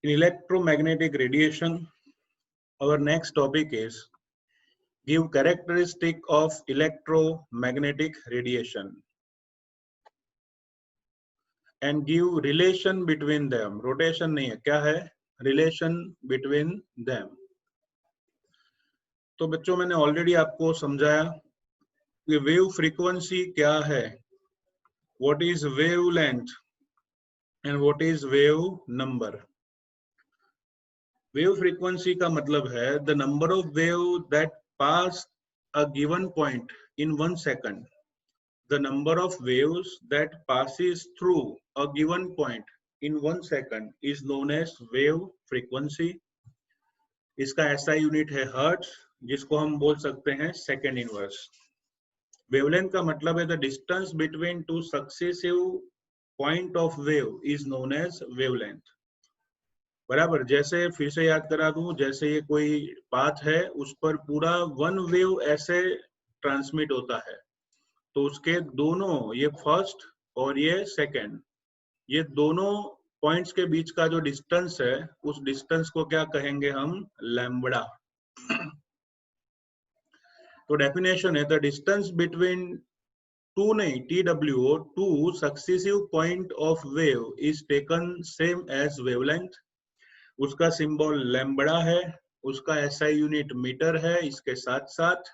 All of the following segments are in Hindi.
In electromagnetic radiation, our next topic is give characteristic of electromagnetic radiation and give relation between them. Rotation नहीं है, क्या है? Relation between them. तो बच्चों मैंने ऑलरेडी आपको समझाया कि वेव फ्रीक्वेंसी क्या है, what is wavelength and what is wave number. Wave frequency का मतलब है the number of wave that pass a given point in 1 second. The number of waves that passes through a given point in 1 second is known as wave frequency. इसका ऐसा यूनिट है हर्ट्ज, जिसको हम बोल सकते हैं सेकेंड इनवर्स. वेवलेंथ का मतलब है the distance between two successive point of wave is known as wavelength. बराबर. जैसे फिर से याद करा दूं, जैसे ये कोई पाथ है, उस पर पूरा वन वेव ऐसे ट्रांसमिट होता है, तो उसके दोनों, ये फर्स्ट और ये सेकंड, ये दोनों पॉइंट्स के बीच का जो डिस्टेंस है, उस डिस्टेंस को क्या कहेंगे हम? लैम्बडा. तो डेफिनेशन है द डिस्टेंस बिटवीन टू नहीं TWO two successive point of wave is taken same as wavelength. उसका सिंबल लैम्बडा है, उसका SI यूनिट मीटर है. इसके साथ साथ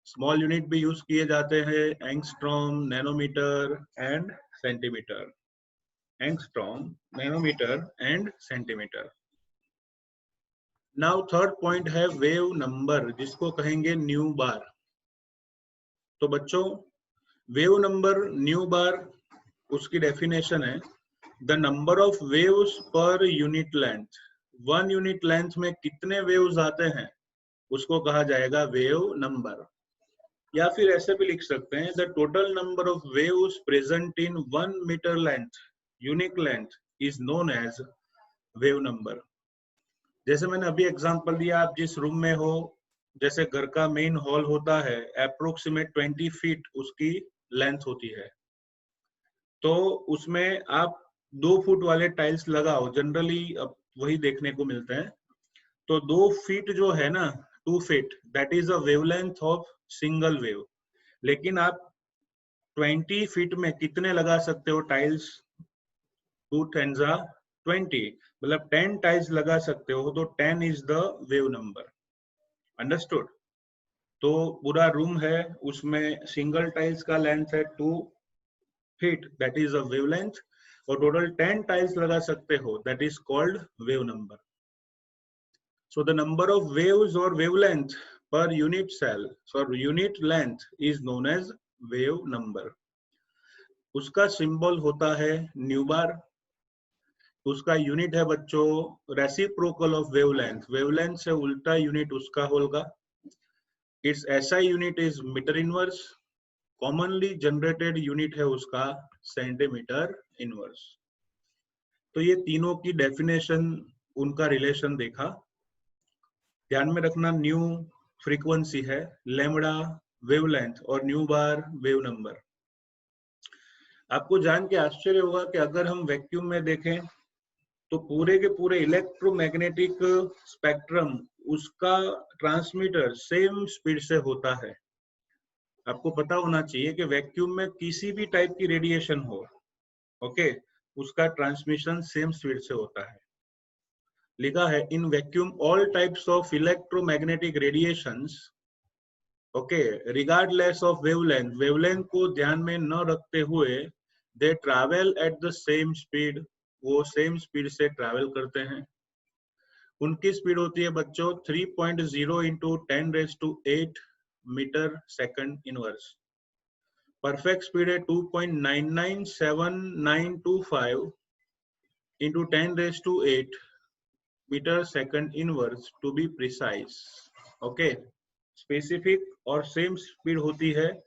स्मॉल यूनिट भी यूज किए जाते हैं, angstrom, nanometre and centimetre. Angstrom, nanometre and centimetre. Now third point है वेव नंबर, जिसको कहेंगे न्यू बार. तो बच्चों वेव नंबर न्यू बार, उसकी डेफिनेशन है the number of waves per unit length. 1 unit length में कितने वेव्स आते हैं, उसको कहा जाएगा वेव नंबर. या फिर ऐसे भी लिख सकते हैं the total number of waves present in 1 metre length unique length is known as wave number. जैसे मैंने अभी एग्जांपल दिया, आप जिस रूम में हो, जैसे घर का मेन हॉल होता है, अप्रोक्सीमेट 20 फीट उसकी लेंथ होती है, तो उसमें आप 2 फुट वाले टाइल्स लगाओ, जनरली अब वही देखने को मिलते हैं. तो 2 फीट जो है ना, 2 feet, that is a wavelength of single wave. लेकिन आप 20 फीट में कितने लगा सकते हो टाइल्स? 2 10 20, मतलब 10 टाइल्स लगा सकते हो, तो 10 is the wave number. Understood? तो पूरा रूम है, उसमें सिंगल टाइल्स का लेंथ है 2 feet, that is a wavelength, और टोटल 10 टाइल्स लगा सकते हो, that is called wave number. So the number of waves or wavelength per unit cell, so unit length is known as wave number. उसका सिंबल होता है न्यू बार. उसका यूनिट है बच्चों रेसिप्रोकल ऑफ वेवलेंथ. वेवलेंथ से उल्टा यूनिट उसका होगा. It's SI unit is metre inverse. Commonly generated unit है उसका सेंटीमीटर इनवर्स. तो ये तीनों की डेफिनेशन, उनका रिलेशन देखा. ध्यान में रखना, न्यू फ्रीक्वेंसी है लैम्बडा वेवलेंथ और न्यू बार वेव नंबर. आपको जान के आश्चर्य होगा कि अगर हम वैक्यूम में देखें तो पूरे के पूरे इलेक्ट्रोमैग्नेटिक स्पेक्ट्रम, उसका ट्रांसमीटर सेम स्पीड से होता है. आपको पता होना चाहिए कि वैक्यूम में किसी भी टाइप की रेडिएशन हो, ओके, उसका ट्रांसमिशन सेम स्पीड से होता है. लिखा है in vacuum all types of electromagnetic radiations, okay, regardless of wavelength, wavelength को ध्यान में न रखते हुए, दे travel at the same speed, वो सेम स्पीड से ट्रैवल करते हैं. उनकी स्पीड होती है बच्चों 3.0 into 10⁸ metre second inverse. Perfect speed है 2.997925 into 10⁸ metre second inverse to be precise. Okay, specific और सेम स्पीड होती है.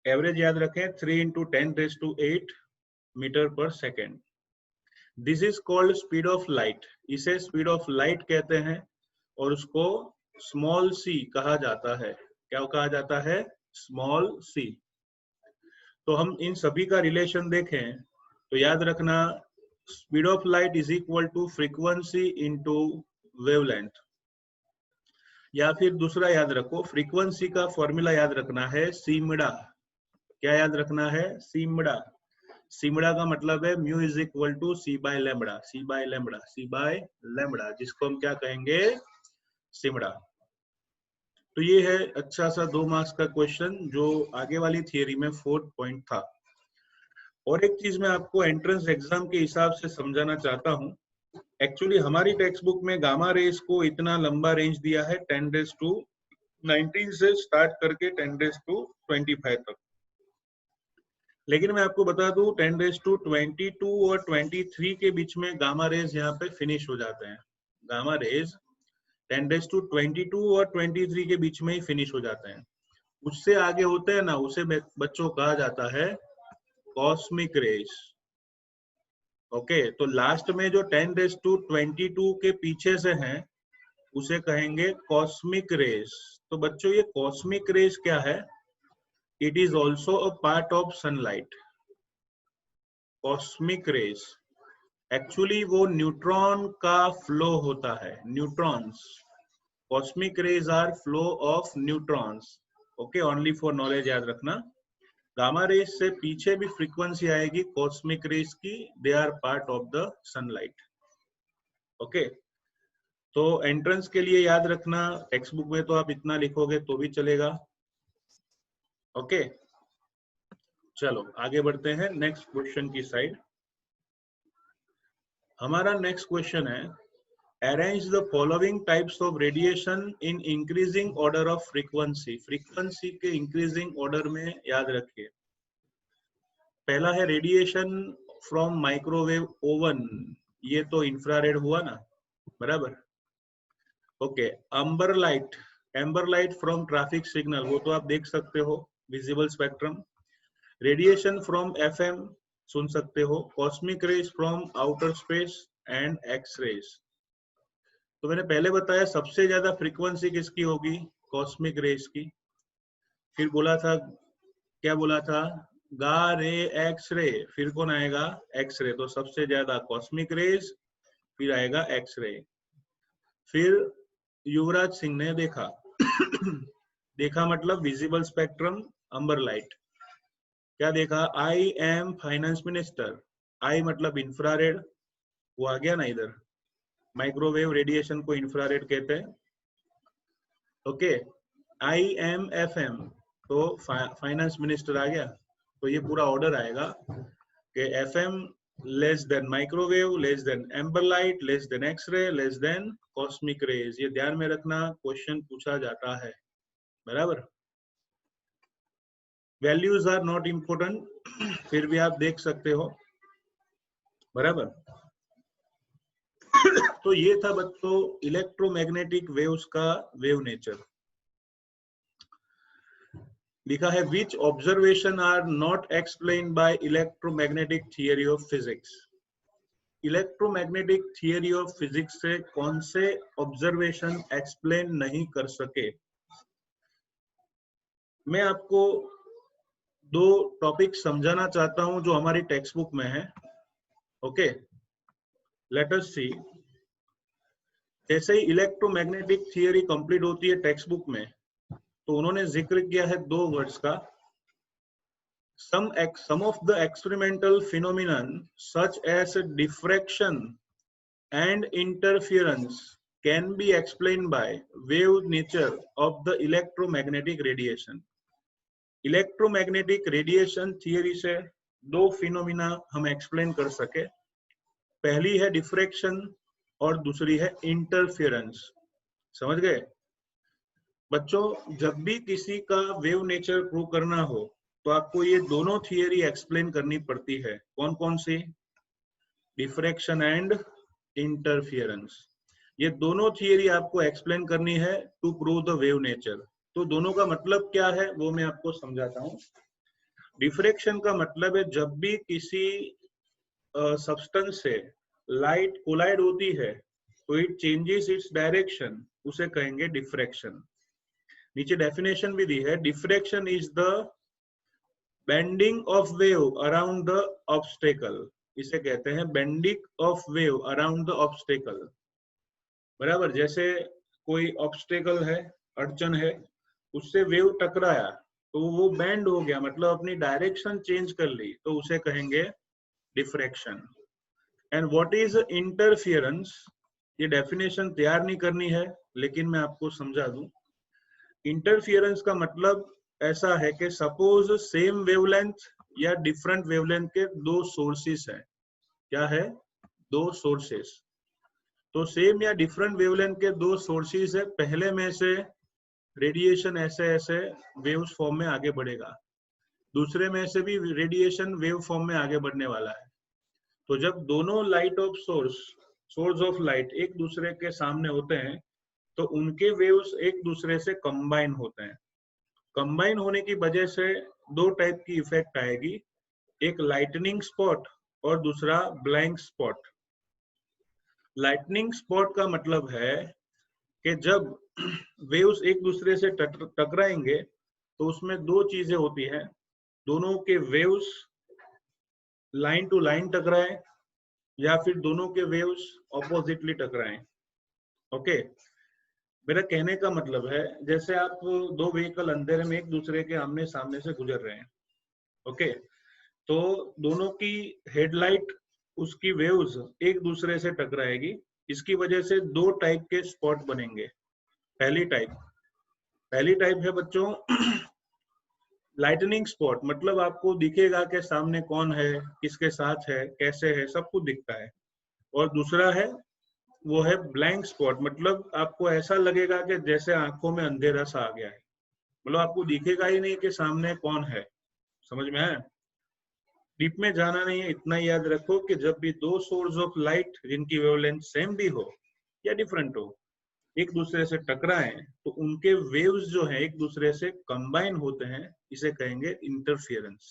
एवरेज याद रखें 3 into 10⁸ मीटर पर second. This is called speed of light. इसे स्पीड ऑफ लाइट कहते हैं और उसको स्मॉल c कहा जाता है. क्या कहा जाता है? Small c. तो हम इन सभी का रिलेशन देखें तो याद रखना speed of light is equal to frequency into wavelength, या फिर दूसरा याद रखो, फ्रीक्वेंसी का फॉर्मूला याद रखना है सीमड़ा। क्या याद रखना है? सीमड़ा। सीमड़ा का मतलब है mu is equal to C by lambda, C by lambda, C by lambda, जिसको हम क्या कहेंगे? सीमड़ा। तो ये है अच्छा सा 2 मार्क्स का क्वेश्चन जो आगे वाली थियरी में 4th पॉइंट था। और एक चीज मैं आपको एंट्रेंस एग्जाम के हिसाब से समझाना चाहता हूँ। एक्चुअली हमारी टेक्स्ट बुक में गामा रेज को इतना लंबा रेंज दिया है 10⁻19 से स्टार्ट करके 10⁻25 तक। लेकिन मैं आपको बता दूं 10⁻22 और 23 के बीच में गामा रेज यहाँ पे फिनिश हो जाते हैं। गामा रेज 10⁻22 और 23 के बीच में ही फिनिश हो जाते हैं। उससे आगे होते हैं ना, उसे बच्चों कहा जाता है कॉस्मिक रेज। ओके, तो लास्ट में जो 10⁻22 के पीछे से हैं उसे कहेंगे कॉस्मिक रेज। तो बच्चों ये कॉस्मिक रेज क्या है? It is also a part of sunlight. Cosmic rays actually वो न्यूट्रॉन का फ्लो होता है, neutrons. Cosmic rays are flow of neutrons. Okay, only for knowledge याद रखना। गामा रेज से पीछे भी फ्रीक्वेंसी आएगी कॉस्मिक रेज की, they are part of the sunlight. Okay, तो एंट्रेंस के लिए याद रखना, टेक्स्ट बुक में तो आप इतना लिखोगे तो भी चलेगा। ओके, चलो आगे बढ़ते हैं नेक्स्ट क्वेश्चन की साइड। हमारा नेक्स्ट क्वेश्चन है, arrange the following types of radiation in increasing order of frequency. Frequency के इंक्रीजिंग ऑर्डर में याद रखिए। पहला है रेडिएशन फ्रॉम माइक्रोवेव ओवन, ये तो इंफ्रारेड हुआ ना, बराबर। Okay, amber light from traffic signal, वो तो आप देख सकते हो, visible spectrum. Radiation from FM सुन सकते हो, cosmic rays from outer space and X rays. तो मैंने पहले बताया सबसे ज्यादा फ्रीक्वेंसी किसकी होगी? कॉस्मिक रेज की। फिर बोला था, क्या बोला था? गा रे एक्स रे, फिर कौन आएगा? X ray. तो सबसे ज्यादा कॉस्मिक रेज, फिर आएगा एक्स रे। फिर युवराज सिंह ने देखा देखा मतलब विजिबल स्पेक्ट्रम, अम्बर लाइट। क्या देखा? I am finance minister. I मतलब इंफ्रारेड, वो आ गया ना इधर, माइक्रोवेव रेडिएशन को इंफ्रारेड कहते हैं। Okay, I am F M तो फाइनेंस मिनिस्टर आ गया। तो ये पूरा ऑर्डर आएगा कि F M less than microwave, less than amber light, less than x-ray, less than cosmic rays. ये ध्यान में रखना, क्वेश्चन पूछा जाता है, बराबर। वैल्यूज आर नॉट इम्पोर्टेंट, फिर भी आप देख सकते हो, बराबर। तो ये था बच्चों इलेक्ट्रोमैग्नेटिक वेव्स का वेव नेचर। लिखा है which observation are not explained by electromagnetic theory of physics. Electromagnetic theory of physics से कौन से ऑब्जर्वेशन एक्सप्लेन नहीं कर सके? मैं आपको 2 टॉपिक समझाना चाहता हूं जो हमारी टेक्स्ट बुक में है। ओके, लेट अस सी। जैसे ही इलेक्ट्रोमैग्नेटिक थियरी कंप्लीट होती है टेक्स्ट बुक में, तो उन्होंने जिक्र किया है 2 वर्ड्स का। some of the experimental phenomenon such as diffraction and interference can be explained by wave nature of the electromagnetic radiation. Electromagnetic radiation theory से 2 फिनोमिना हम एक्सप्लेन कर सके। पहली है डिफ्रैक्शन और दूसरी है इंटरफेरेंस। समझ गए बच्चों? जब भी किसी का वेव नेचर प्रूव करना हो तो आपको ये दोनों थियरी एक्सप्लेन करनी पड़ती है। कौन कौन सी? Diffraction and interference. ये दोनों थियरी आपको एक्सप्लेन करनी है to prove the wave nature. तो दोनों का मतलब क्या है वो मैं आपको समझाता हूँ। डिफ्रैक्शन का मतलब है जब भी किसी सब्सटेंस से लाइट कोलाइड होती है तो इट चेंजेस इट्स डायरेक्शन, उसे कहेंगे डिफ्रैक्शन। नीचे डेफिनेशन भी दी है, diffraction is the bending of wave around the obstacle. इसे कहते हैं bending of wave around the obstacle. बराबर, जैसे कोई ऑब्स्टेकल है, अड़चन है, उससे वेव टकराया तो वो बेंड हो गया, मतलब अपनी डायरेक्शन चेंज कर ली, तो उसे कहेंगे diffraction. And what is interference? ये डेफिनेशन तैयार नहीं करनी है, लेकिन मैं आपको समझा दूं। इंटरफियरेंस का मतलब ऐसा है कि सपोज सेम वेवलेंथ या डिफरेंट वेवलेंथ के दो सोर्सेस हैं। क्या है? दो सोर्सेस। तो सेम या डिफरेंट वेवलेंथ के दो सोर्सेस है, पहले में से रेडिएशन ऐसे ऐसे वेव्स फॉर्म में आगे बढ़ेगा, दूसरे में से भी रेडिएशन वेव फॉर्म में आगे बढ़ने वाला है। तो जब दोनों light of source of light एक दूसरे के सामने होते हैं तो उनके वेव्स एक दूसरे से कंबाइन होते हैं। कंबाइन होने की वजह से दो टाइप की इफेक्ट आएगी, एक लाइटनिंग स्पॉट और दूसरा ब्लैंक स्पॉट। लाइटनिंग स्पॉट का मतलब है कि जब वेव्स एक दूसरे से टकराएंगे तो उसमें दो चीजें होती हैं, दोनों के वेव्स लाइन टू लाइन टकराए या फिर दोनों के वेव्स ऑपोजिटली टकराएं। ओके, मेरा कहने का मतलब है जैसे आप दो व्हीकल अंधेरे में एक दूसरे के आमने सामने से गुजर रहे हैं, ओके, तो दोनों की हेडलाइट, उसकी वेव्स एक दूसरे से टकराएगी, इसकी वजह से दो टाइप के स्पॉट बनेंगे। पहली टाइप है बच्चों लाइटनिंग स्पॉट, मतलब आपको दिखेगा कि सामने कौन है, किसके साथ है, कैसे है, सब कुछ दिखता है। और दूसरा है, वो है ब्लैंक स्पॉट, मतलब आपको ऐसा लगेगा कि जैसे आंखों में अंधेरा सा आ गया है, मतलब आपको दिखेगा ही नहीं कि सामने कौन है। समझ में आया? डीप में जाना नहीं है, इतना याद रखो कि जब भी दो सोर्स ऑफ लाइट जिनकी वेवलेंथ सेम भी हो या डिफरेंट हो एक दूसरे से टकराएं तो उनके वेव्स जो है एक दूसरे से कंबाइन होते हैं, इसे कहेंगे interference.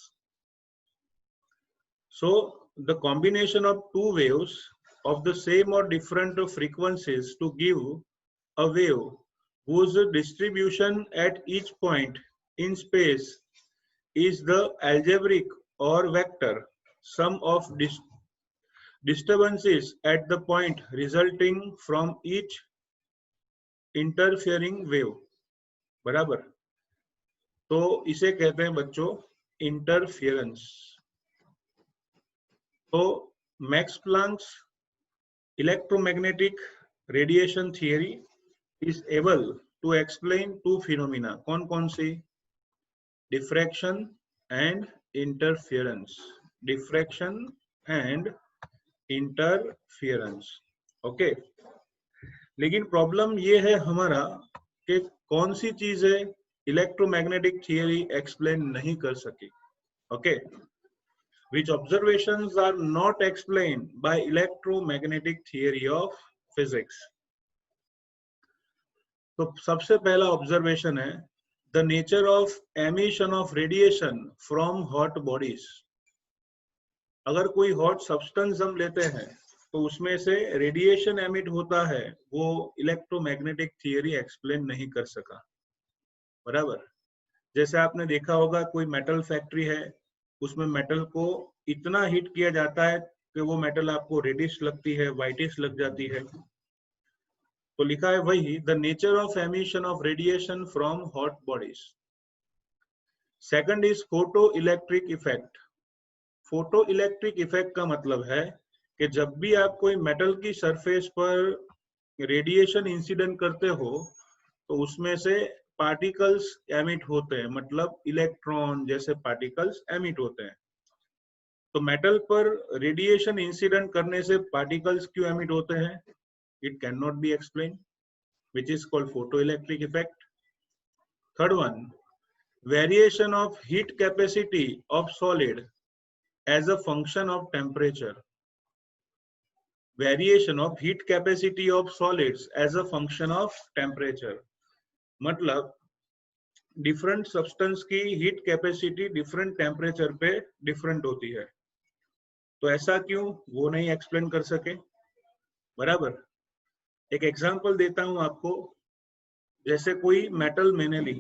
So the combination of two waves of the same or different frequencies to give a wave whose distribution at each point in space is the algebraic or vector sum of disturbances at the point resulting from each interfering wave। बराबर, तो इसे कहते हैं बच्चों इंटरफियरेंस। तो Max Planck's electromagnetic radiation theory is able to explain two phenomena। कौन कौन सी? diffraction and interference। diffraction and interference, okay. लेकिन प्रॉब्लम ये है हमारा कि कौन सी चीजें इलेक्ट्रोमैग्नेटिक थियरी एक्सप्लेन नहीं कर सकी, okay. Which observations are not explained by electromagnetic theory of physics। तो सबसे पहला ऑब्जर्वेशन है the nature of emission of radiation from hot bodies. अगर कोई हॉट सब्सटेंस हम लेते हैं तो उसमें से रेडिएशन एमिट होता है, वो इलेक्ट्रोमैग्नेटिक थियरी एक्सप्लेन नहीं कर सका। बराबर, जैसे आपने देखा होगा कोई मेटल फैक्ट्री है, उसमें मेटल को इतना हीट किया जाता है कि वो मेटल आपको रेडिश लगती है, व्हाइटिश लग जाती है। तो लिखा है वही the nature of emission of radiation from hot bodies. Second is photo electric effect. Photo electric effect का मतलब है कि जब भी आप कोई मेटल की सरफेस पर रेडिएशन इंसिडेंट करते हो तो उसमें से पार्टिकल्स एमिट होते हैं, मतलब इलेक्ट्रॉन जैसे पार्टिकल्स एमिट होते हैं। तो मेटल पर रेडिएशन इंसिडेंट करने से पार्टिकल्स क्यों एमिट होते हैं? It can not be explain, which is called photoelectric effect। Third one, variation of heat capacity of solid as a function of temperature। Variation of heat capacity of solids as a function of temperature, मतलब डिफरेंट सब्सटेंस की हीट कैपेसिटी डिफरेंट टेम्परेचर पे डिफरेंट होती है। तो ऐसा क्यों, वो नहीं एक्सप्लेन कर सके। बराबर, एक एग्जांपल देता हूं आपको। जैसे कोई मेटल मैंने ली,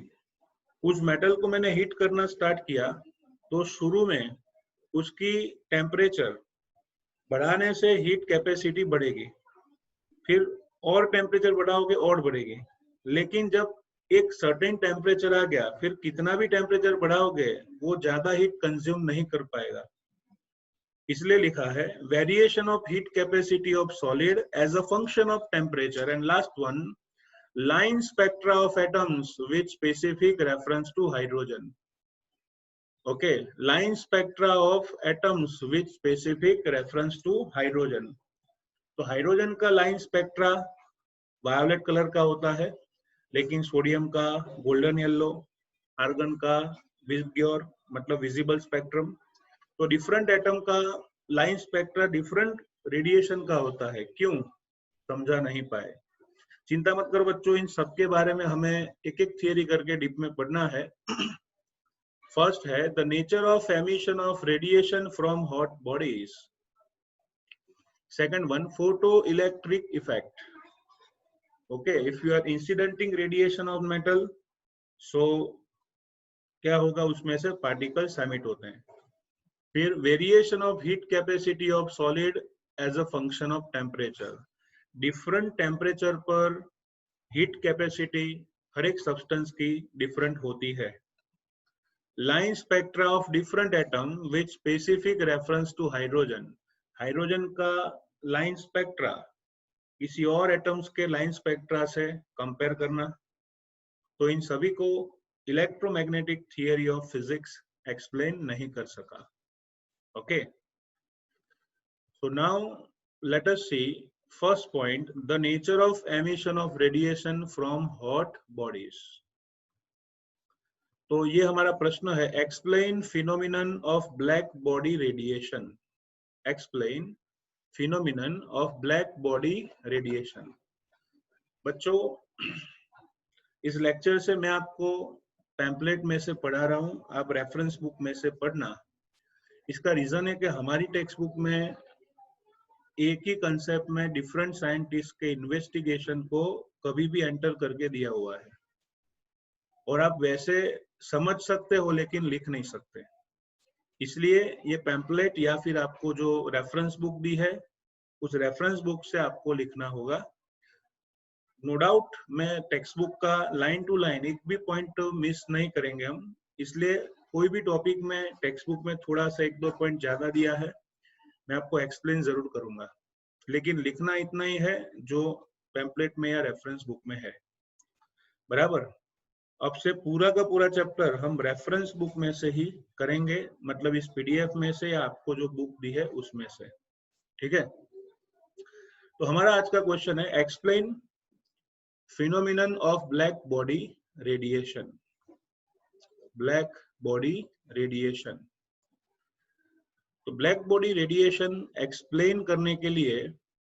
उस मेटल को मैंने हीट करना स्टार्ट किया तो शुरू में उसकी टेम्परेचर बढ़ाने से हीट कैपेसिटी बढ़ेगी, फिर और टेम्परेचर बढ़ाओगे और बढ़ेगी, लेकिन जब एक सर्टेन टेम्परेचर आ गया फिर कितना भी टेम्परेचर बढ़ाओगे वो ज्यादा हीट कंज्यूम नहीं कर पाएगा। इसलिए लिखा है variation of heat capacity of solid as a function of temperature. And last one, line spectra of atoms with specific reference to hydrogen. Okay, line spectra of atoms with specific reference to hydrogen. तो हाइड्रोजन का लाइन स्पेक्ट्रा वायोलेट कलर का होता है, लेकिन सोडियम का गोल्डन येलो, आर्गन का विजिब्योर मतलब विजिबल स्पेक्ट्रम। तो डिफरेंट एटम का लाइन स्पेक्ट्रा डिफरेंट रेडिएशन का होता है। क्यों, समझा नहीं पाए? चिंता मत करो बच्चों, इन सब के बारे में हमें एक एक थियरी करके डीप में पढ़ना है। फर्स्ट है the nature of emission of radiation from hot bodies. Second one, photo electric effect. Okay, if you are incidenting radiation of metal, so क्या होगा, उसमें से पार्टिकल्स एमिट होते हैं। फिर variation of heat capacity of solid as a function of temperature. Different temperature पर हीट कैपेसिटी हर एक सब्सटेंस की डिफरेंट होती है। Line spectra of different atom which specific reference to hydrogen. Hydrogen का लाइन स्पेक्ट्रा किसी और एटम्स के लाइन स्पेक्ट्रा से कंपेयर करना। तो इन सभी को electromagnetic theory of physics explain नहीं कर सका। Okay, so now let us see first point, the nature of emission of radiation from hot bodies. तो ये हमारा प्रश्न है, explain phenomenon of black body radiation. Explain phenomenon of black body radiation. बच्चों, इस लेक्चर से मैं आपको पैम्पलेट में से पढ़ा रहा हूं, आप रेफरेंस बुक में से पढ़ना। इसका रीजन है कि हमारी टेक्स्ट बुक में एक ही कंसेप्ट में डिफरेंट साइंटिस्ट के इन्वेस्टिगेशन को कभी भी एंटर करके दिया हुआ है, और आप वैसे समझ सकते हो लेकिन लिख नहीं सकते। इसलिए ये पैम्पलेट या फिर आपको जो रेफरेंस बुक दी है उस रेफरेंस बुक से आपको लिखना होगा। नो डाउट मैं टेक्स्ट बुक का लाइन टू लाइन एक भी पॉइंट मिस नहीं करेंगे हम, इसलिए कोई भी टॉपिक में टेक्स्ट बुक में थोड़ा सा एक दो पॉइंट ज्यादा दिया है, मैं आपको एक्सप्लेन जरूर करूंगा, लेकिन लिखना इतना ही है जो पैम्पलेट में या रेफरेंस बुक में है। बराबर? अब से पूरा का पूरा चैप्टर हम रेफरेंस बुक में से ही करेंगे, मतलब इस पीडीएफ में से या आपको जो बुक दी है उसमें से। ठीक है, तो हमारा आज का क्वेश्चन है explain phenomenon of black body radiation. Black body radiation. तो ब्लैक बॉडी रेडिएशन एक्सप्लेन करने के लिए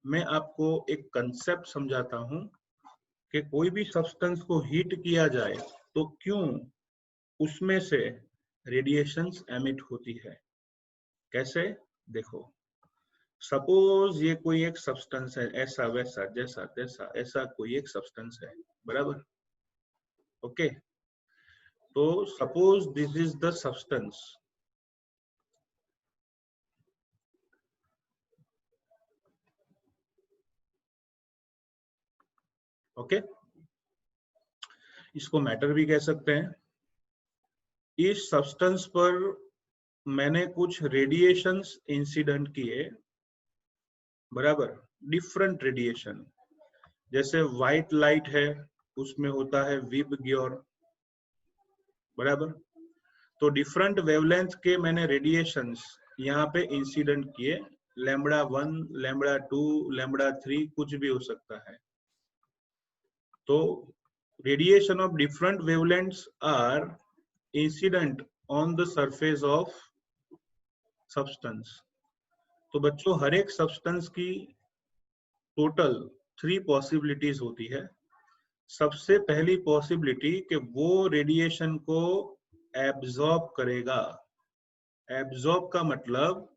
मैं आपको एक कंसेप्ट समझाता हूं कि कोई भी सब्सटेंस को हीट किया जाए तो क्यों उसमें से रेडिएशंस एमिट होती है। कैसे, देखो, सपोज ये कोई एक सब्सटेंस है, ऐसा वैसा जैसा तैसा, ऐसा कोई एक सब्सटेंस है। बराबर? ओके, तो suppose this is the substance. Okay, इसको मैटर भी कह सकते हैं। इस सब्सटेंस पर मैंने कुछ रेडिएशंस इंसिडेंट किए। बराबर? डिफरेंट रेडिएशन, जैसे व्हाइट लाइट है उसमें होता है विबग्योर। बराबर? तो डिफरेंट वेवलेंथ के मैंने रेडिएशंस यहाँ पे इंसिडेंट किए, लैम्बडा 1, लैम्बडा 2, लैम्बडा 3, कुछ भी हो सकता है। तो radiation of different wavelengths are incident on the surface of substance. तो बच्चों, हर एक सब्सटेंस की टोटल 3 पॉसिबिलिटीज होती है। सबसे पहली पॉसिबिलिटी कि वो रेडिएशन को एब्जॉर्ब करेगा। एब्जॉर्ब का मतलब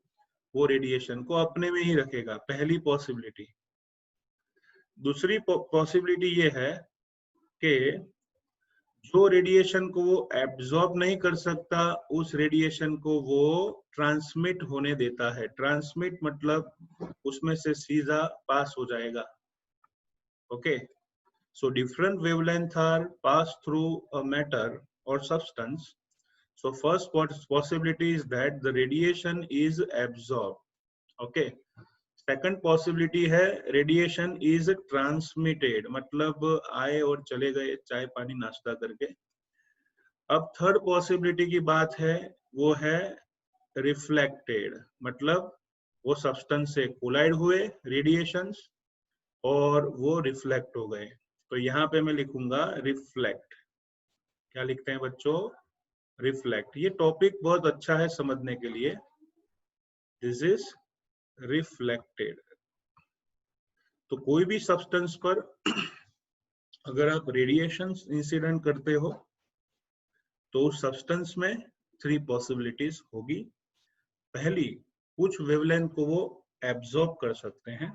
वो रेडिएशन को अपने में ही रखेगा, पहली पॉसिबिलिटी। दूसरी पॉसिबिलिटी ये है कि जो रेडिएशन को वो एब्जॉर्ब नहीं कर सकता उस रेडिएशन को वो ट्रांसमिट होने देता है। ट्रांसमिट मतलब उसमें से सीधा पास हो जाएगा। Okay, so different wavelength are pass through a matter और substance. So first possibility is that the radiation is absorbed. Okay. Second possibility है radiation is transmitted, मतलब आए और चले गए चाय पानी नाश्ता करके। अब थर्ड पॉसिबिलिटी की बात है वो है रिफ्लेक्टेड, मतलब वो सब्सटेंस से कोलाइड हुए रेडिएशंस और वो रिफ्लेक्ट हो गए। तो यहाँ पे मैं लिखूंगा रिफ्लेक्ट। क्या लिखते हैं बच्चों? रिफ्लेक्ट। ये टॉपिक बहुत अच्छा है समझने के लिए। This is reflected. तो कोई भी सब्सटेंस पर अगर आप रेडिएशन इंसिडेंट करते हो तो उस सब्सटेंस में 3 पॉसिबिलिटीज होगी। पहली, कुछ वेवलेंथ को वो एब्जॉर्ब कर सकते हैं,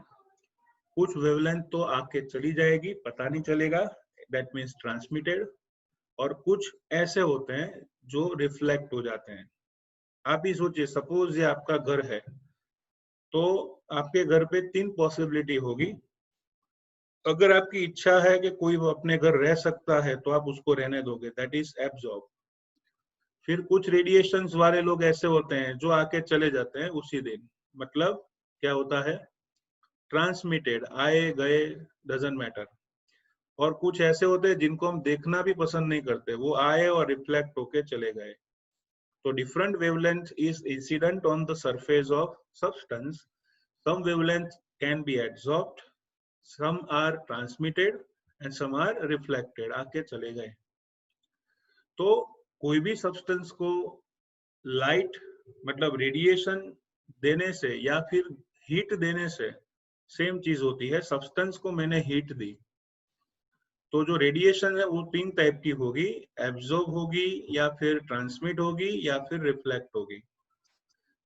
कुछ वेवलेंथ तो आके चली जाएगी, पता नहीं चलेगा, दैट मीन्स ट्रांसमिटेड। और कुछ ऐसे होते हैं जो रिफ्लेक्ट हो जाते हैं। आप ही सोचिए, सपोज ये आपका घर है, तो आपके घर पे 3 पॉसिबिलिटी होगी। अगर आपकी इच्छा है कि कोई अपने घर रह सकता है तो आप उसको रहने दोगे, दैट इज एब्जॉर्ब। फिर कुछ रेडिएशंस वाले लोग ऐसे होते हैं जो आके चले जाते हैं उसी दिन, मतलब क्या होता है? ट्रांसमिटेड, आए गए, डजंट मैटर। और कुछ ऐसे होते हैं जिनको हम देखना भी पसंद नहीं करते, वो आए और रिफ्लेक्ट होके चले गए। तो different wavelength is incident on the surface of substance. Some wavelength can be absorbed, some are transmitted and some are reflected, आके चले गए। तो कोई भी सब्सटेंस को लाइट मतलब रेडिएशन देने से या फिर हीट देने से सेम चीज होती है। सब्सटेंस को मैंने हीट दी तो जो रेडिएशन है वो 3 टाइप की होगी, एब्जॉर्ब होगी या फिर ट्रांसमिट होगी या फिर रिफ्लेक्ट होगी।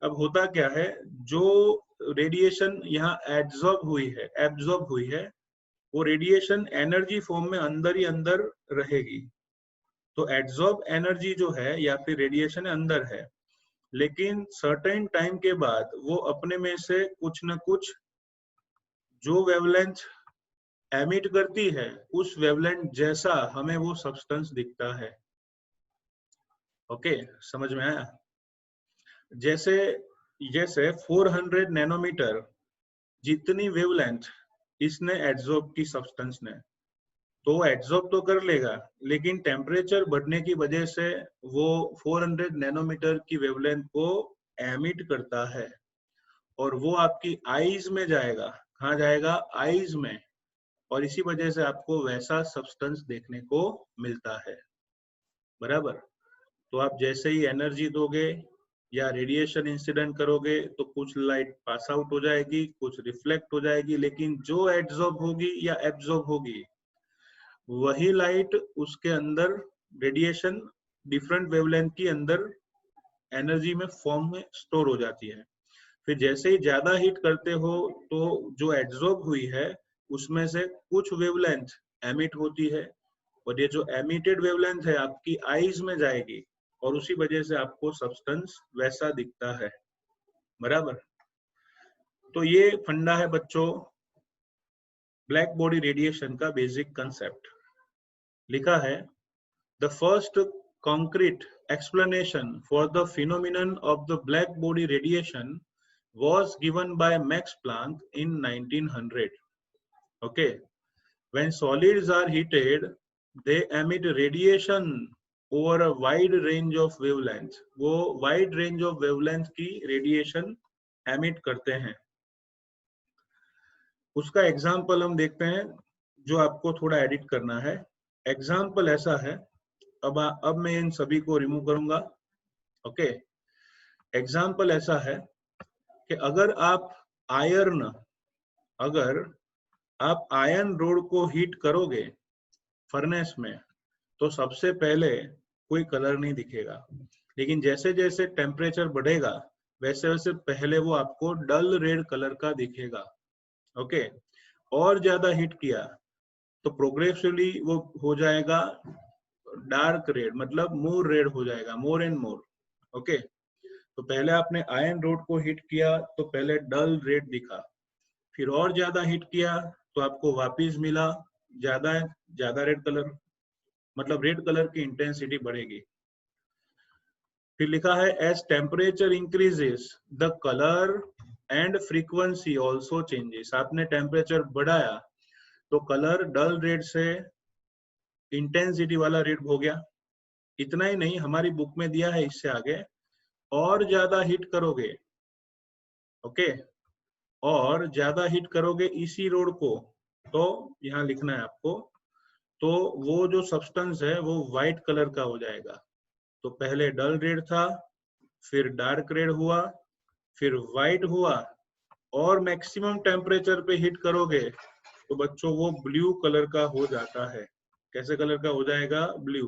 अब होता क्या है, जो रेडिएशन यहाँ एब्जॉर्ब हुई है वो रेडिएशन एनर्जी फॉर्म में अंदर ही अंदर रहेगी। तो एब्जॉर्ब एनर्जी जो है या फिर रेडिएशन अंदर है, लेकिन सर्टेन टाइम के बाद वो अपने में से कुछ न कुछ जो वेवलेंथ एमिट करती है उस वेवलेंथ जैसा हमें वो सब्सटेंस दिखता है। ओके, समझ में आया? जैसे 400 नैनोमीटर जितनी वेवलेंथ इसने एब्जॉर्ब की सब्सटेंस ने, तो एब्जॉर्ब तो कर लेगा, लेकिन टेम्परेचर बढ़ने की वजह से वो 400 नैनोमीटर की वेवलेंथ को एमिट करता है और वो आपकी आईज में जाएगा। कहाँ जाएगा? आईज में। और इसी वजह से आपको वैसा सब्सटेंस देखने को मिलता है। बराबर? तो आप जैसे ही एनर्जी दोगे या रेडिएशन इंसिडेंट करोगे तो कुछ लाइट पास आउट हो जाएगी, कुछ रिफ्लेक्ट हो जाएगी, लेकिन जो एब्जॉर्ब होगी या एब्जॉर्ब होगी वही लाइट उसके अंदर रेडिएशन डिफरेंट वेवलेंथ की अंदर एनर्जी में फॉर्म में स्टोर हो जाती है। फिर जैसे ही ज्यादा हीट करते हो तो जो एब्जॉर्ब हुई है उसमें से कुछ वेवलेंथ एमिट होती है और ये जो एमिटेड वेवलेंथ है आपकी आईज में जाएगी और उसी वजह से आपको सब्सटेंस वैसा दिखता है। बराबर? तो ये फंडा है बच्चों ब्लैक बॉडी रेडिएशन का बेसिक कंसेप्ट। लिखा है the first concrete explanation for the phenomenon of the black body radiation was given by Max Planck in 1900. Okay, when solids are heated, they emit radiation over a wide range of wavelengths. वो wide range of wavelength की radiation emit करते हैं। उसका एग्जाम्पल हम देखते हैं जो आपको थोड़ा एडिट करना है। एग्जाम्पल ऐसा है, अब मैं इन सभी को रिमूव करूंगा। ओके, एग्जाम्पल ऐसा है कि अगर आप आयरन रोड को हीट करोगे फर्नेस में तो सबसे पहले कोई कलर नहीं दिखेगा, लेकिन जैसे जैसे टेम्परेचर बढ़ेगा वैसे वैसे पहले वो आपको डल रेड कलर का दिखेगा। ओके, और ज्यादा हीट किया तो प्रोग्रेसिवली वो हो जाएगा डार्क रेड, मतलब मोर रेड हो जाएगा, मोर एंड मोर। ओके, तो पहले आपने आयरन रोड को हिट किया तो पहले डल रेड दिखा, फिर और ज्यादा हिट किया तो आपको वापिस मिला ज्यादा ज्यादा रेड कलर, मतलब रेड कलर की इंटेंसिटी बढ़ेगी। फिर लिखा है as temperature increases the colour and frequency also changes. आपने टेम्परेचर बढ़ाया तो कलर डल रेड से इंटेंसिटी वाला रेड हो गया। इतना ही नहीं, हमारी बुक में दिया है इससे आगे, और ज्यादा हिट करोगे, ओके, और ज्यादा हिट करोगे इसी रोड को, तो यहाँ लिखना है आपको, तो वो जो सब्सटेंस है वो व्हाइट कलर का हो जाएगा। तो पहले डल रेड था, फिर डार्क रेड हुआ, फिर व्हाइट हुआ, और मैक्सिमम टेम्परेचर पे हिट करोगे तो बच्चों वो ब्लू कलर का हो जाता है। कैसे कलर का हो जाएगा? ब्लू।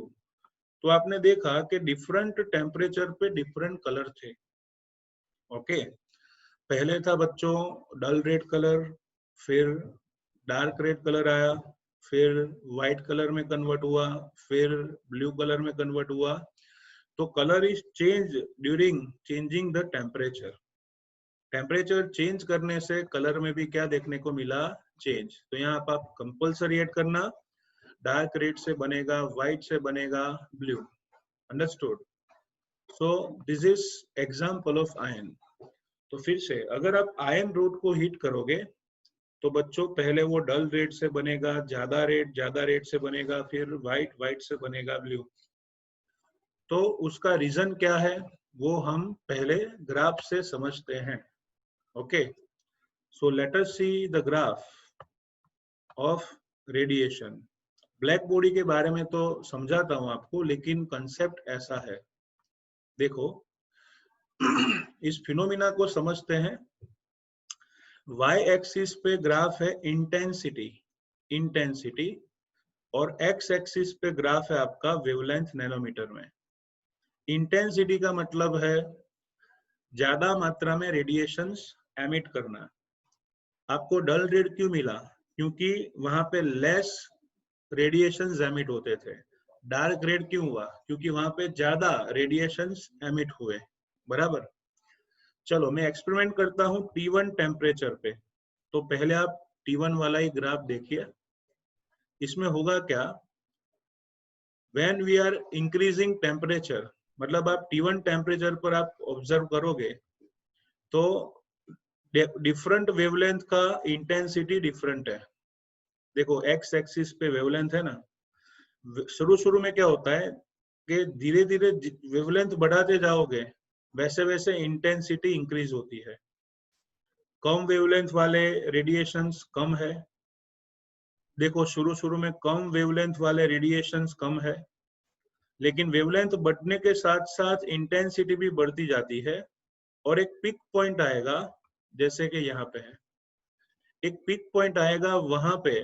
तो आपने देखा कि डिफरेंट टेम्परेचर पे डिफरेंट कलर थे। ओके, पहले था बच्चों डल रेड कलर, फिर डार्क रेड कलर आया, फिर व्हाइट कलर में कन्वर्ट हुआ, फिर ब्लू कलर में कन्वर्ट हुआ। तो colour is change during changing the temperature. Temperature change करने से कलर में भी क्या देखने को मिला? चेंज। तो यहाँ आप कंपल्सरी ऐड करना, डार्क रेड से बनेगा व्हाइट से बनेगा blue. Understood? So this is example of iron. तो फिर से अगर आप आयरन रोड को हीट करोगे तो बच्चों पहले वो डल रेड से बनेगा, ज्यादा रेड से बनेगा, फिर व्हाइट, व्हाइट से बनेगा ब्लू। तो उसका रीजन क्या है वो हम पहले ग्राफ से समझते हैं। Okay, so let us see the graph of radiation. Black body के बारे में तो समझाता हूं आपको, लेकिन कंसेप्ट ऐसा है। देखो इस फिनोमिना को समझते हैं। y एक्सिस पे ग्राफ है इंटेंसिटी, इंटेंसिटी, और x एक्सिस पे ग्राफ है आपका वेवलेंथ नैनोमीटर में। इंटेंसिटी का मतलब है ज्यादा मात्रा में रेडिएशंस एमिट करना। आपको डल रेड क्यों मिला? क्योंकि वहां पे लेस रेडिएशंस एमिट होते थे। डार्क रेड क्यों हुआ? क्योंकि वहां पे ज्यादा रेडिएशंस एमिट हुए। बराबर? चलो मैं एक्सपेरिमेंट करता हूं T1 टेम्परेचर पे। तो पहले आप T1 वाला ही ग्राफ देखिए। इसमें होगा क्या? When we are increasing temperature, मतलब आप T1 टेम्परेचर पर आप ऑब्जर्व करोगे तो डिफरेंट वेवलेंथ का इंटेंसिटी डिफरेंट है। देखो एक्स एक्सिस पे वेवलेंथ है ना, शुरू शुरू में क्या होता है कि धीरे धीरे वेवलेंथ बढ़ाते जाओगे वैसे वैसे इंटेंसिटी इंक्रीज होती है। कम वेवलेंथ वाले रेडिएशंस कम है। देखो शुरू शुरू में कम वेवलेंथ वाले रेडिएशंस कम है, लेकिन वेवलेंथ बढ़ने के साथ साथ इंटेंसिटी भी बढ़ती जाती है, और एक पिक पॉइंट आएगा, जैसे कि यहाँ पे है एक पिक पॉइंट आएगा, वहां पे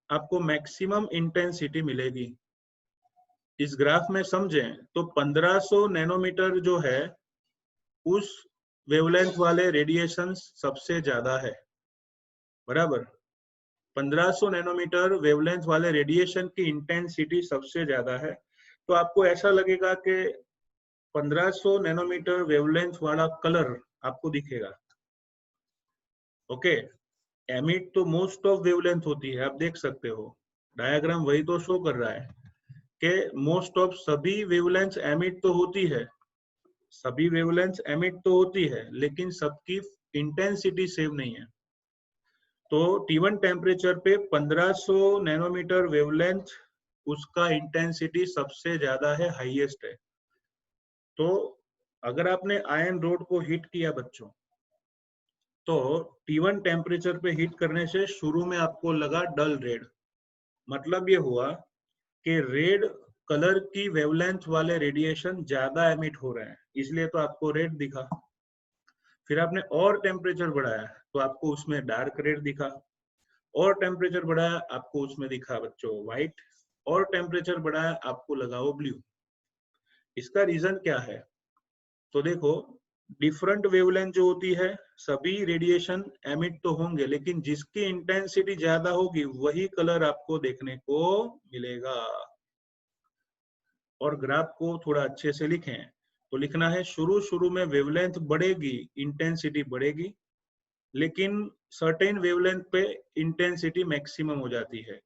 आपको मैक्सिमम इंटेंसिटी मिलेगी। इस ग्राफ में समझें तो 1500 नैनोमीटर जो है उस वेवलेंथ वाले रेडिएशन सबसे ज्यादा है। बराबर? 1500 नैनोमीटर वेवलेंथ वाले रेडिएशन की इंटेंसिटी सबसे ज्यादा है। तो आपको ऐसा लगेगा कि 1500 नैनोमीटर वेवलेंथ वाला कलर आपको दिखेगा। ओके, एमिट तो मोस्ट ऑफ वेवलेंथ होती है, आप देख सकते हो डायग्राम वही तो शो कर रहा है कि मोस्ट ऑफ सभी वेवलेंथ एमिट तो होती है, सभी वेवलेंथ एमिट तो होती है, लेकिन सबकी इंटेंसिटी सेम नहीं है। तो T1 टेम्परेचर पे 1500 नैनोमीटर वेवलेंथ, उसका इंटेंसिटी सबसे ज्यादा है, हाईएस्ट है। तो अगर आपने आयरन रोड को हिट किया बच्चों, तो T1 टेम्परेचर पे हिट करने से शुरू में आपको लगा डल रेड, मतलब ये हुआ कि रेड कलर की वेवलेंथ वाले रेडिएशन ज्यादा एमिट हो रहे हैं, इसलिए तो आपको रेड दिखा। फिर आपने और टेम्परेचर बढ़ाया तो आपको उसमें डार्क रेड दिखा, और टेम्परेचर बढ़ाया आपको उसमें दिखा बच्चों व्हाइट, और टेम्परेचर बढ़ाया आपको लगा वो ब्लू। इसका रीजन क्या है? तो देखो डिफरेंट वेवलेंथ जो होती है सभी रेडिएशन एमिट तो होंगे, लेकिन जिसकी इंटेंसिटी ज्यादा होगी वही कलर आपको देखने को मिलेगा। और ग्राफ को थोड़ा अच्छे से लिखें तो लिखना है शुरू में वेवलेंथ बढ़ेगी, इंटेंसिटी बढ़ेगी, लेकिन सर्टेन वेवलेंथ पे इंटेंसिटी मैक्सिमम हो जाती है।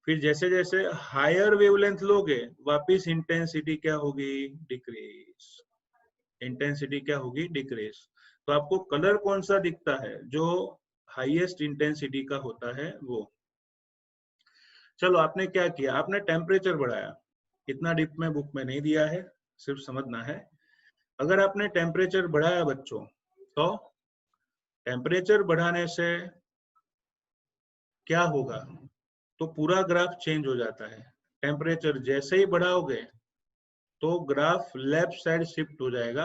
फिर जैसे जैसे हायर वेवलेंथ लोगे वापिस इंटेंसिटी क्या होगी, डिक्रीज। इंटेंसिटी क्या होगी, डिक्रीज। तो आपको कलर कौन सा दिखता है, जो हाईएस्ट इंटेंसिटी का होता है वो। चलो आपने क्या किया, आपने टेम्परेचर बढ़ाया, इतना डीप में बुक में नहीं दिया है, सिर्फ समझना है। अगर आपने टेम्परेचर बढ़ाया बच्चों, तो टेम्परेचर बढ़ाने से क्या होगा, तो पूरा ग्राफ चेंज हो जाता है। टेम्परेचर जैसे ही बढ़ाओगे तो ग्राफ लेफ्ट साइड शिफ्ट हो जाएगा।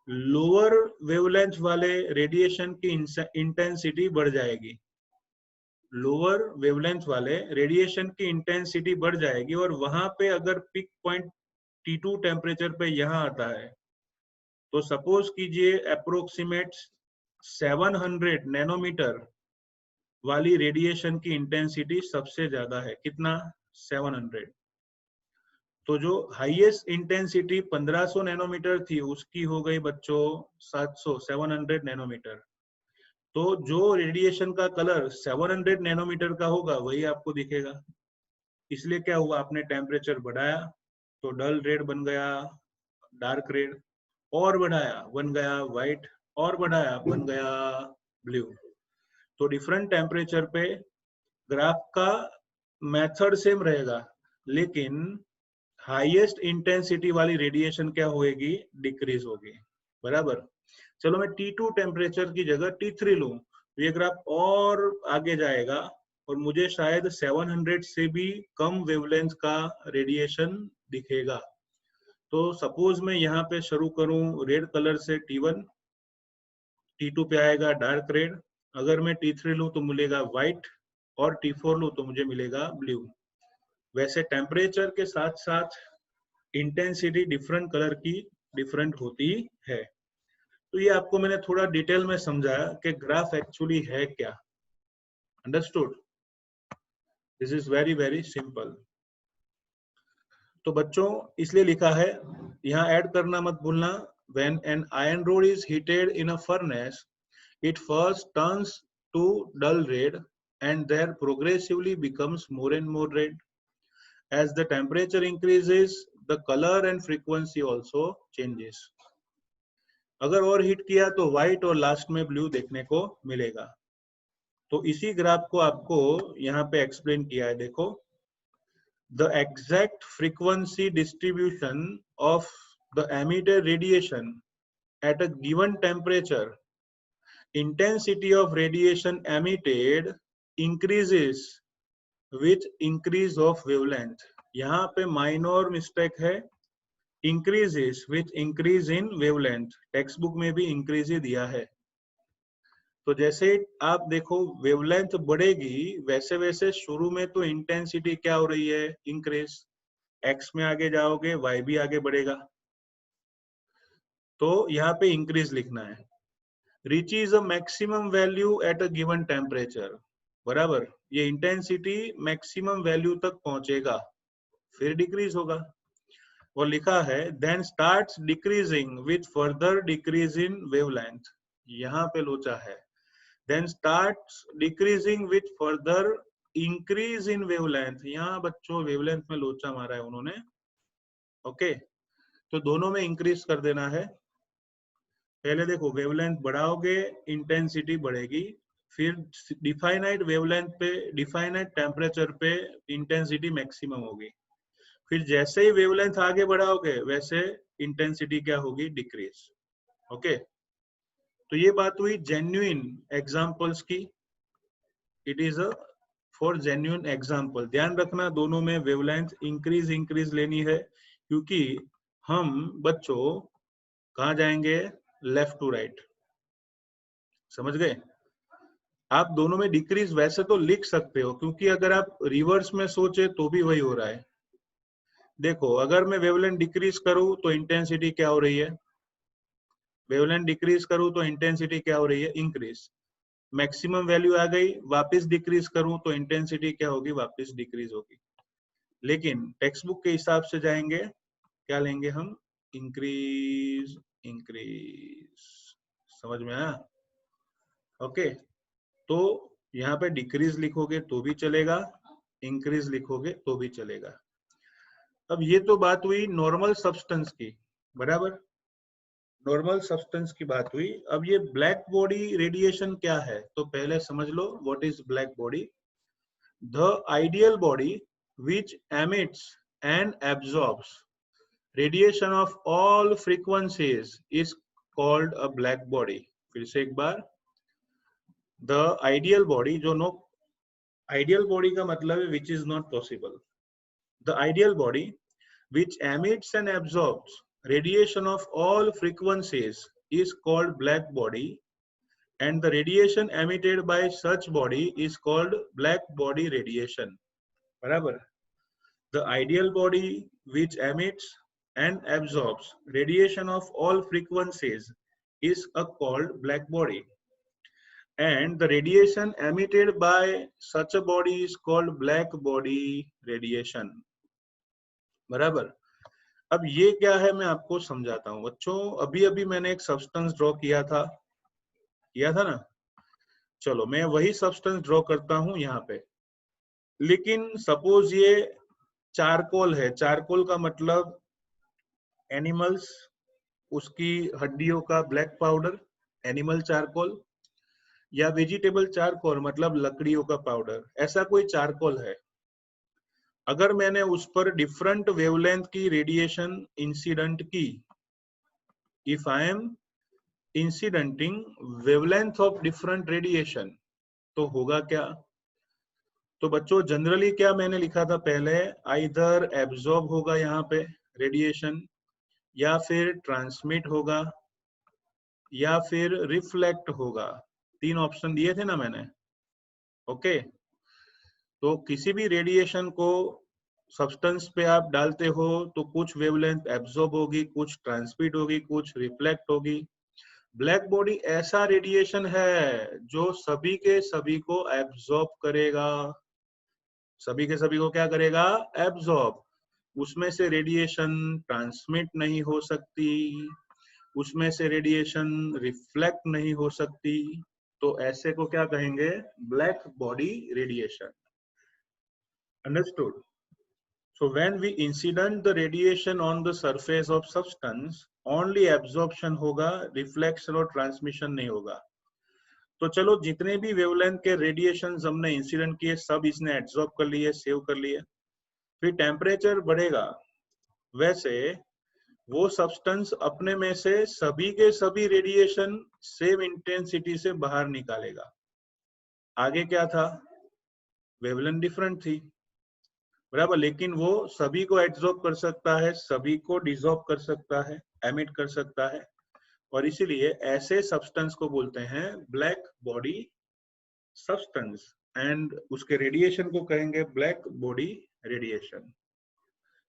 लोअर वेवलेंथ वाले रेडिएशन की इंटेंसिटी बढ़ जाएगी, लोअर वेवलेंथ वाले रेडिएशन की इंटेंसिटी बढ़ जाएगी, और वहां पे अगर पिक पॉइंट T2 टेम्परेचर पे यहाँ आता है, तो सपोज कीजिए अप्रोक्सीमेट 700 नैनोमीटर वाली रेडिएशन की इंटेंसिटी सबसे ज्यादा है। कितना, 700। तो जो हाईएस्ट इंटेंसिटी 1500 नैनोमीटर थी उसकी हो गई बच्चों 700 नैनोमीटर। तो जो रेडिएशन का कलर 700 नैनोमीटर का होगा वही आपको दिखेगा। इसलिए क्या हुआ, आपने टेम्परेचर बढ़ाया तो डल रेड बन गया डार्क रेड, और बढ़ाया बन गया व्हाइट, और बढ़ाया बन गया ब्लू। तो डिफरेंट टेम्परेचर पे ग्राफ का मेथड सेम रहेगा, लेकिन हाईएस्ट इंटेंसिटी वाली रेडिएशन क्या होगी, डिक्रीज होगी। बराबर। चलो मैं T2 टेम्परेचर की जगह T3 लूं, तो ये ग्राफ और आगे जाएगा और मुझे शायद 700 से भी कम वेवलेंथ का रेडिएशन दिखेगा। तो सपोज मैं यहाँ पे शुरू करूं रेड कलर से T1, T2 पे आएगा डार्क रेड, अगर मैं T3 लूं तो मिलेगा व्हाइट, और T4 लूं तो मुझे मिलेगा ब्लू। वैसे टेम्परेचर के साथ साथ इंटेंसिटी डिफरेंट कलर की डिफरेंट होती है। तो ये आपको मैंने थोड़ा डिटेल में समझाया कि ग्राफ एक्चुअली है क्या। Understood? This is very very simple. तो बच्चों इसलिए लिखा है, यहाँ ऐड करना मत भूलना, when an iron rod is heated in a furnace, it first turns to dull red and then progressively becomes more and more red. As the temperature increases, the color and frequency also changes. अगर और हीट किया तो व्हाइट और लास्ट में ब्लू देखने को मिलेगा। तो इसी ग्राफ को आपको यहाँ पे एक्सप्लेन किया है, देखो। The exact frequency distribution of the emitted radiation at a given temperature, intensity of radiation emitted increases with increase of wavelength. यहाँ पे माइनर मिस्टेक है, increases with increase in wavelength। Text book में भी increase ही दिया है। तो जैसे आप देखो वेवलेंथ बढ़ेगी वैसे वैसे शुरू में तो इंटेंसिटी क्या हो रही है, इंक्रीज। एक्स में आगे जाओगे वाई भी आगे बढ़ेगा, तो यहाँ पे इंक्रीज लिखना है। Reaches a maximum value at a given temperature, बराबर। ये इंटेंसिटी मैक्सिमम वैल्यू तक पहुंचेगा फिर डिक्रीज होगा। और लिखा है then starts decreasing with further decrease in wavelength, यहाँ पे लोचा है। then starts decreasing with further increase in wavelength, यहाँ बच्चों wavelength में लोचा मारा है उन्होंने। ओके, तो दोनों में इंक्रीज कर देना है। पहले देखो वेवलेंथ बढ़ाओगे इंटेंसिटी बढ़ेगी, फिर डिफाइनाइट वेवलेंथ पे डिफाइनाइट टेम्परेचर पे इंटेंसिटी मैक्सिमम होगी। फिर जैसे ही वेवलेंथ आगे बढ़ाओगे वैसे इंटेंसिटी क्या होगी, डिक्रीज। ओके, तो ये बात हुई जेन्युइन एग्जांपल्स की। It is a for genuine example. ध्यान रखना दोनों में वेवलेंथ इंक्रीज लेनी है, क्योंकि हम बच्चों कहाँ जाएंगे, लेफ्ट टू राइट। समझ गए? आप दोनों में डिक्रीज वैसे तो लिख सकते हो, क्योंकि अगर आप रिवर्स में सोचे तो भी वही हो रहा है। देखो अगर मैं वेवलेंथ डिक्रीज करूं तो इंटेंसिटी क्या हो रही है, वेवलेंथ डिक्रीज करूं तो इंटेंसिटी क्या हो रही है, इंक्रीज। मैक्सिमम वैल्यू आ गई, वापस डिक्रीज करूं तो इंटेंसिटी क्या होगी, वापस डिक्रीज होगी। लेकिन टेक्स्ट बुक के हिसाब से जाएंगे, क्या लेंगे हम, इंक्रीज इंक्रीज। समझ में आया? ओके, तो यहाँ पे डिक्रीज लिखोगे तो भी चलेगा, इंक्रीज लिखोगे तो भी चलेगा। अब ये तो बात हुई नॉर्मल सब्सटेंस की, बराबर, नॉर्मल सब्सटेंस की बात हुई। अब ये ब्लैक बॉडी रेडिएशन क्या है, तो पहले समझ लो what is black body. The ideal body which emits and absorbs radiation of all frequencies is called a black body। फिर से एक बार, द आइडियल बॉडी, जो नो, आइडियल बॉडी का मतलब है which is not possible. The ideal body which emits and absorbs radiation of all frequencies is called black body, and the radiation emitted by such body is called black body radiation। बराबर, the ideal body which emits and absorbs radiation of all frequencies is called black body, and the radiation emitted by such a body is called black body radiation। बराबर। अब ये क्या है मैं आपको समझाता हूँ बच्चों। अभी अभी मैंने एक सब्सटेंस ड्रॉ किया था ना, चलो मैं वही सब्सटेंस ड्रॉ करता हूँ यहाँ पे। लेकिन सपोज ये चारकोल है, चारकोल का मतलब एनिमल्स, उसकी हड्डियों का ब्लैक पाउडर, एनिमल चारकोल, या वेजिटेबल चारकोल मतलब लकड़ियों का पाउडर, ऐसा कोई चारकोल है। अगर मैंने उस पर डिफरेंट वेवलेंथ की रेडिएशन इंसिडेंट की, if I am incidenting wavelength of different radiation, तो होगा क्या। तो बच्चों जनरली क्या मैंने लिखा था पहले, आइदर एब्जॉर्ब होगा यहाँ पे रेडिएशन, या फिर ट्रांसमिट होगा, या फिर रिफ्लेक्ट होगा। तीन ऑप्शन दिए थे ना मैंने। ओके, तो किसी भी रेडिएशन को सब्सटेंस पे आप डालते हो तो कुछ वेवलेंथ एब्जॉर्ब होगी, कुछ ट्रांसमिट होगी, कुछ रिफ्लेक्ट होगी। ब्लैक बॉडी ऐसा रेडिएशन है जो सभी के सभी को एब्जॉर्ब करेगा, सभी के सभी को क्या करेगा, एब्जॉर्ब। उसमें से रेडिएशन ट्रांसमिट नहीं हो सकती, उसमें से रेडिएशन रिफ्लेक्ट नहीं हो सकती, तो ऐसे को क्या कहेंगे, black body radiation. Understood? So when we incident the radiation on the surface of substance, only absorption होगा, reflection और transmission नहीं होगा। तो चलो जितने भी वेवलेंथ के रेडिएशन हमने इंसिडेंट किए सब इसने एब्जॉर्ब कर लिए, सेव कर लिए। फिर टेम्परेचर बढ़ेगा, वैसे वो सब्सटेंस अपने में से सभी के सभी रेडिएशन सेम इंटेंसिटी से बाहर निकालेगा। आगे क्या था, वेवलेंथ डिफरेंट थी, बराबर, लेकिन वो सभी को एब्जॉर्ब कर सकता है, सभी को डिसॉल्व कर सकता है, एमिट कर सकता है, और इसीलिए ऐसे सब्सटेंस को बोलते हैं ब्लैक बॉडी सब्सटेंस, एंड उसके रेडिएशन को कहेंगे ब्लैक बॉडी रेडिएशन।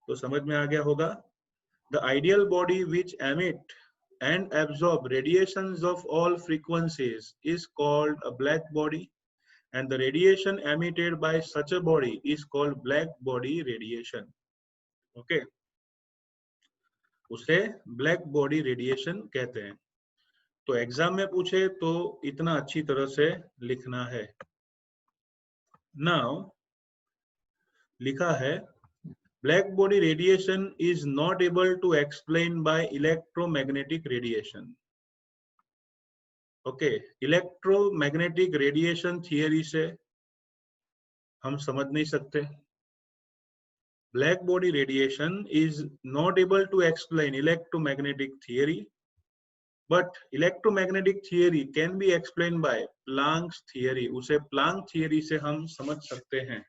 तो समझ में आ गया होगा। The ideal body which emit and absorb radiations of all frequencies is called a black body, and the radiation emitted by such a body is called black body radiation। okay, उसे ब्लैक बॉडी रेडिएशन कहते हैं। तो एग्जाम में पूछे तो इतना अच्छी तरह से लिखना है। नाउ लिखा है, black body radiation is not able to explain by electromagnetic radiation. Okay, electromagnetic radiation theory से हम समझ नहीं सकते। Black body radiation is not able to explain electromagnetic theory, but electromagnetic theory can be explained by Planck's theory। उसे प्लांक थियरी से हम समझ सकते हैं।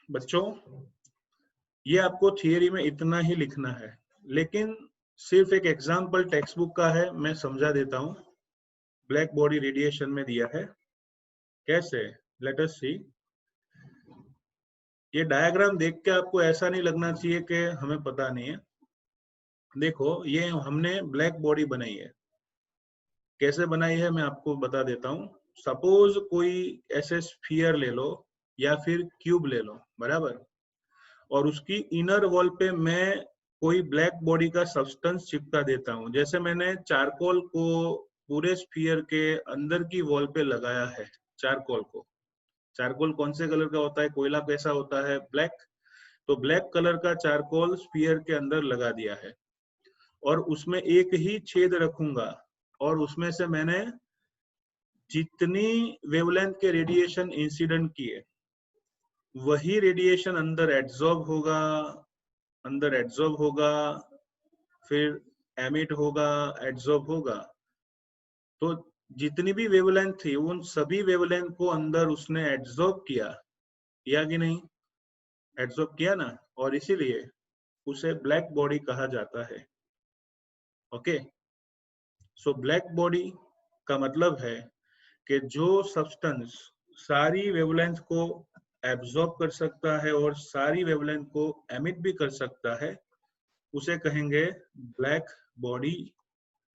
बच्चों ये आपको थियरी में इतना ही लिखना है, लेकिन सिर्फ एक एग्जांपल टेक्स्ट बुक का है, मैं समझा देता हूं। ब्लैक बॉडी रेडिएशन में दिया है कैसे, लेट अस सी। ये डायग्राम देख के आपको ऐसा नहीं लगना चाहिए कि हमें पता नहीं है। देखो ये हमने ब्लैक बॉडी बनाई है, कैसे बनाई है मैं आपको बता देता हूँ। सपोज कोई ऐसे स्फीयर ले लो या फिर क्यूब ले लो, बराबर। और उसकी इनर वॉल पे मैं कोई ब्लैक बॉडी का सब्सटेंस चिपका देता हूँ। जैसे मैंने चारकोल को पूरे स्फीयर के अंदर की वॉल पे लगाया है। चारकोल को, चारकोल कौन से कलर का होता है? कोयला कैसा होता है? ब्लैक। तो ब्लैक कलर का चारकोल स्फीयर के अंदर लगा दिया है और उसमें एक ही छेद रखूंगा और उसमें से मैंने जितनी वेवलेंथ के रेडिएशन इंसिडेंट किए वही रेडिएशन अंदर एब्जॉर्ब होगा, फिर एमिट होगा, एब्जॉर्ब होगा। तो जितनी भी वेवलेंथ थी उन सभी वेवलेंथ को अंदर उसने एब्जॉर्ब किया, कि नहीं? एब्जॉर्ब किया ना, और इसीलिए उसे ब्लैक बॉडी कहा जाता है। ओके, सो ब्लैक बॉडी का मतलब है कि जो सब्सटेंस सारी वेवलेंथ को एब्जॉर्ब कर सकता है और सारी वेवलेंथ को एमिट भी कर सकता है, उसे कहेंगे ब्लैक बॉडी,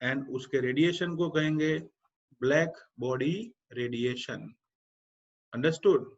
एंड उसके रेडिएशन को कहेंगे ब्लैक बॉडी रेडिएशन। अंडरस्टूड?